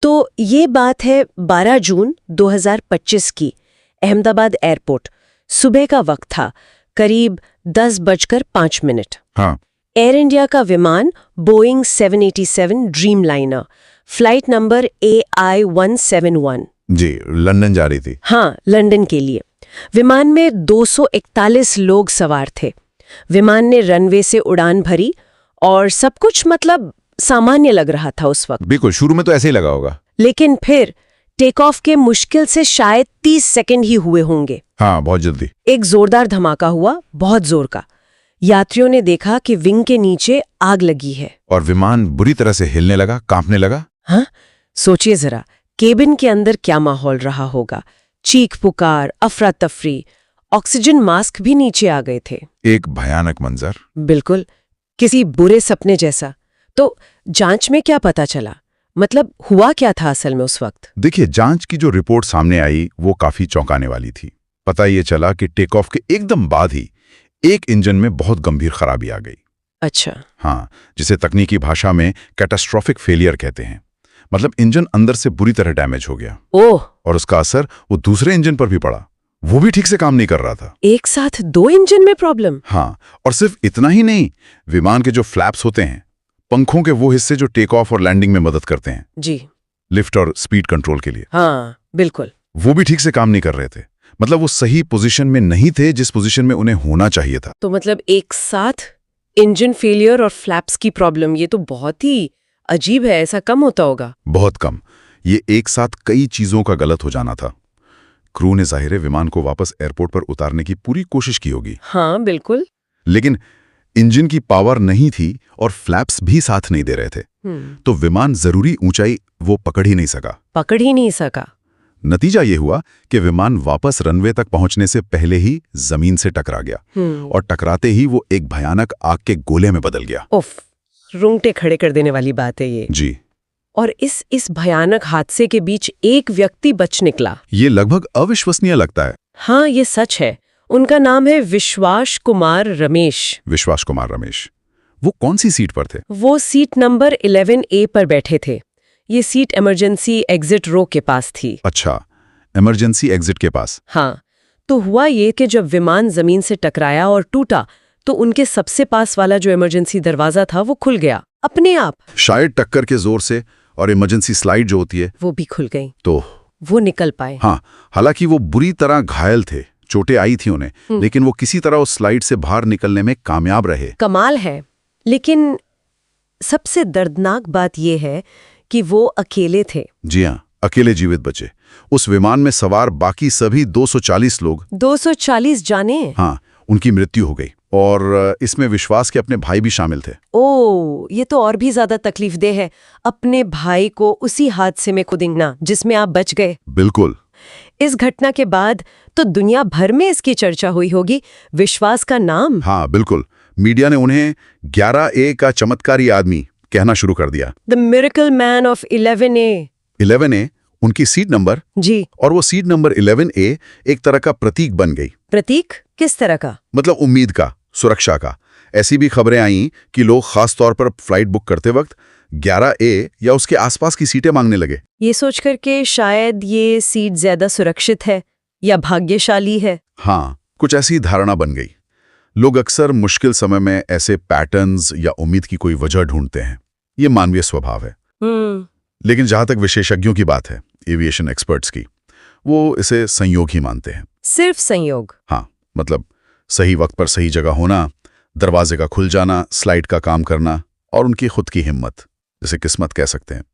तो ये बात है 12 जून 2025 की, अहमदाबाद एयरपोर्ट। सुबह का वक्त था, करीब 10:05। हाँ। एयर इंडिया का विमान Boeing 787 dream liner, flight number AI-171। जी, लंदन जा रही थी। हाँ, लंदन के लिए। विमान में 241 लोग सवार थे। विमान ने रनवे से उड़ान भरी और सब कुछ मतलब सामान्य लग रहा था उस वक्त। बिल्कुल, शुरू में तो ऐसे ही लगा होगा। लेकिन फिर टेक ऑफ के मुश्किल से शायद 30 सेकंड ही हुए होंगे। हाँ, बहुत जल्दी। एक जोरदार धमाका हुआ, बहुत जोर का। यात्रियों ने देखा कि विंग के नीचे आग लगी है और विमान बुरी तरह से हिलने लगा, कांपने लगा। हाँ, सोचिए जरा, केबिन के अंदर क्या माहौल रहा होगा। चीख पुकार, अफरा तफरी, ऑक्सीजन मास्क भी नीचे आ गए थे। एक भयानक मंजर। बिल्कुल, किसी बुरे सपने जैसा। तो जांच में क्या पता चला, मतलब हुआ क्या था असल में उस वक्त? देखिए, जांच की जो रिपोर्ट सामने आई वो काफी चौंकाने वाली थी। पता ये चला कि टेक ऑफ के एकदम बाद ही एक इंजन में बहुत गंभीर खराबी आ गई। अच्छा। हाँ, जिसे तकनीकी भाषा में कैटास्ट्रोफिक फेलियर कहते हैं। मतलब इंजन अंदर से बुरी तरह डैमेज हो गया। ओह। और उसका असर वो दूसरे इंजन पर भी पड़ा। वो भी ठीक से काम नहीं कर रहा था। एक साथ 2 इंजन में प्रॉब्लम? हाँ, और सिर्फ इतना ही नहीं, विमान के जो फ्लैप्स होते हैं, पंखों के वो हिस्से जो टेक ऑफ और लैंडिंग में मदद करते हैं, जी, लिफ्ट और स्पीड कंट्रोल के लिए, हाँ बिल्कुल, वो भी ठीक से काम नहीं कर रहे थे। मतलब वो सही पोजीशन में नहीं थे जिस पोजीशन में उन्हें होना चाहिए था। तो मतलब एक साथ इंजन फेलियर और फ्लैप्स की प्रॉब्लम, ये तो बहुत ही अजीब है। ऐसा कम होता होगा? बहुत कम। ये एक साथ कई चीजों का गलत हो जाना था। क्रू ने जाहिर है विमान को वापस एयरपोर्ट पर उतारने की पूरी कोशिश की होगी। हाँ बिल्कुल। लेकिन इंजन की पावर नहीं थी और फ्लैप्स भी साथ नहीं दे रहे थे। तो विमान जरूरी ऊंचाई वो पकड़ ही नहीं सका। नतीजा ये हुआ कि विमान वापस रनवे तक पहुंचने से पहले ही जमीन से टकरा गया और टकराते ही वो एक भयानक आग के गोले में बदल गया। उफ, रोंगटे खड़े कर देने वाली बात है ये। जी। और इस भयानक हादसे के बीच एक व्यक्ति बच निकला। ये लगभग अविश्वसनीय लगता है। हाँ, ये सच है। उनका नाम है विश्वास कुमार रमेश। विश्वास कुमार रमेश। वो कौन सी सीट पर थे? वो सीट नंबर 11A पर बैठे थे। ये सीट इमरजेंसी एग्जिट रो के पास थी। अच्छा, इमरजेंसी एग्जिट के पास। हाँ, तो हुआ ये कि जब विमान जमीन से टकराया और टूटा तो उनके सबसे पास वाला जो इमरजेंसी दरवाजा था वो खुल गया अपने आप। शायद टक्कर के जोर से, और इमरजेंसी स्लाइड जो होती है वो भी खुल गई, तो वो निकल पाए। हाँ, हालांकि वो बुरी तरह घायल थे, चोटें आई थी उन्हें, लेकिन वो किसी तरह उस स्लाइड से बाहर निकलने में कामयाब रहे। कमाल है। लेकिन सबसे दर्दनाक बात यह है कि वो अकेले थे। जी हाँ, अकेले जीवित बचे। उस विमान में सवार बाकी सभी 240 लोग, 240 जाने? हाँ, उनकी मृत्यु हो गई। और इसमें विश्वास के अपने भाई भी शामिल थे। ओह, ये तो और भी ज्यादा तकलीफदेह है, अपने भाई को उसी हादसे में खो देना जिसमें आप बच गए। बिल्कुल। इस घटना के बाद तो दुनिया भर में इसकी चर्चा हुई होगी, विश्वास का नाम। हाँ बिल्कुल, मीडिया ने उन्हें 11A का चमत्कारी आदमी कहना शुरू कर दिया। The miracle man of 11A। 11A उनकी सीट नंबर। जी। और वो सीट नंबर 11A एक तरह का प्रतीक बन गई। प्रतीक किस तरह का? मतलब उम्मीद का, सुरक्षा का। ऐसी भी खबरें आईं कि लोग खास तौर पर फ्लाइट बुक करते वक्त 11A या उसके आसपास की सीटें मांगने लगे, ये सोचकर के शायद ये सीट ज्यादा सुरक्षित है या भाग्यशाली है। हाँ, कुछ ऐसी धारणा बन गई। लोग अक्सर मुश्किल समय में ऐसे पैटर्न्स या उम्मीद की कोई वजह ढूंढते हैं। ये मानवीय स्वभाव है। लेकिन जहां तक विशेषज्ञों की बात है, एविएशन एक्सपर्ट्स की, वो इसे संयोग ही मानते हैं। सिर्फ संयोग? हाँ, मतलब सही वक्त पर सही जगह होना, दरवाजे का खुल जाना, स्लाइड का काम करना और उनकी खुद की हिम्मत, जिसे किस्मत कह सकते हैं।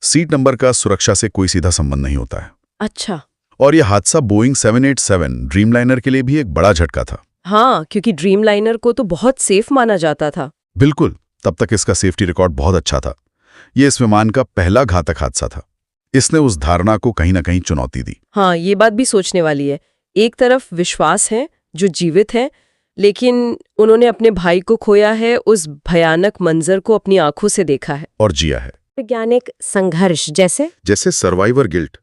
सीट नंबर का सुरक्षा से कोई सीधा संबंध नहीं होता है। अच्छा। और यह हादसा बोइंग 787 ड्रीमलाइनर के लिए भी एक बड़ा झटका था। हाँ, क्योंकि ड्रीमलाइनर को तो बहुत सेफ माना जाता था। बिल्कुल, तब तक इसका सेफ्टी रिकॉर्ड बहुत अच्छा था। यह इस विमान का पहला घातक हादसा था। इसने उस धारणा को कहीं ना कहीं चुनौती दी। हाँ, ये बात भी सोचने वाली है। एक तरफ विश्वास है जो जीवित है, लेकिन उन्होंने अपने भाई को खोया है, उस भयानक मंजर को अपनी आंखों से देखा है और जिया है। वैज्ञानिक संघर्ष जैसे सर्वाइवर गिल्ट,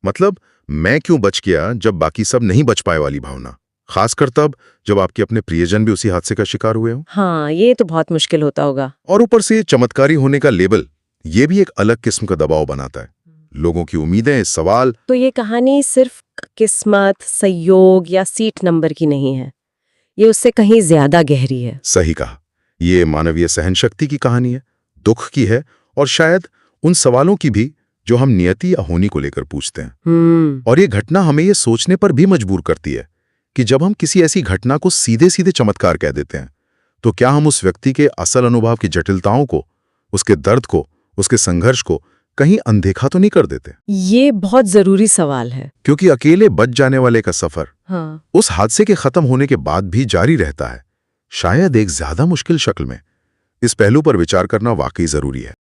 मतलब मैं क्यों बच गया जब बाकी सब नहीं बच पाए वाली भावना, खासकर तब जब आपके अपने प्रियजन भी उसी हादसे का शिकार हुए हो। हाँ, ये तो बहुत मुश्किल होता होगा। और ऊपर से चमत्कारी होने का लेबल, ये भी एक अलग किस्म का दबाव बनाता है। लोगों की उम्मीदें, सवाल। तो ये कहानी सिर्फ किस्मत, संयोग या सीट नंबर की नहीं है, ये उससे कहीं ज्यादा गहरी है। सही कहा, ये मानवीय सहनशक्ति की कहानी है, दुख की है, और शायद उन सवालों की भी जो हम नियति या होनी को लेकर पूछते हैं। और ये घटना हमें ये सोचने पर भी मजबूर करती है कि जब हम किसी ऐसी घटना को सीधे सीधे चमत्कार कह देते हैं, तो क्या हम उस व्यक्ति के असल अनुभव की जटिलताओं को, उसके दर्द को, उसके संघर्ष को कहीं अनदेखा तो नहीं कर देते? ये बहुत जरूरी सवाल है, क्योंकि अकेले बच जाने वाले का सफर हाँ, उस हादसे के खत्म होने के बाद भी जारी रहता है, शायद एक ज्यादा मुश्किल शक्ल में। इस पहलू पर विचार करना वाकई जरूरी है।